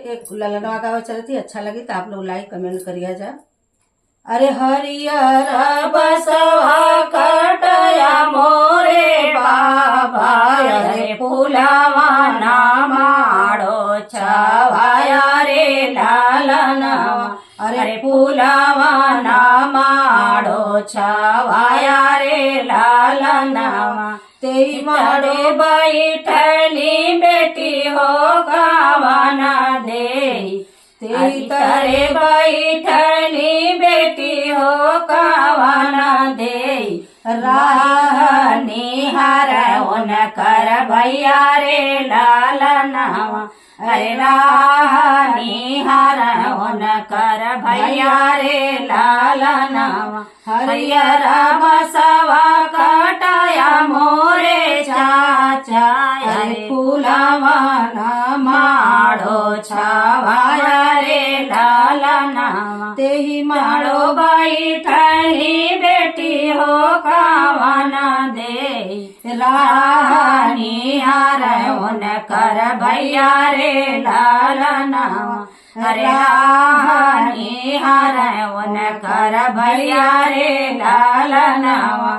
एक ललनवा गावा चली थी, अच्छा लगी तो आप लोग लाइक कमेंट करिए जा। अरे हरियर बसवा कटया मोरे बाबा, अरे फूलवा ना माड़ो छवाया रे लालनवा, अरे फूलवा ना माड़ो छवाया रे लालनवा। तेई माड़ो बैठली बेटी हो गावाना दे, तेई तरे बैठली बेटी हो गावाना दे। राह निहार ओन कर भैया रे लालनवा, अरे राह निहार ओन कर भैया रे लालनवा। हरियर बसवा कटया मोरे चाचा, अरे फूलवा ना माड़ो छवाया रे लालनवा। तेही माड़ो बैठली बेटी हो गावाना दे, राह निहार ओन कर भैया रे लालनवा, अरे राह निहार ओन कर भैया रे लालनवा।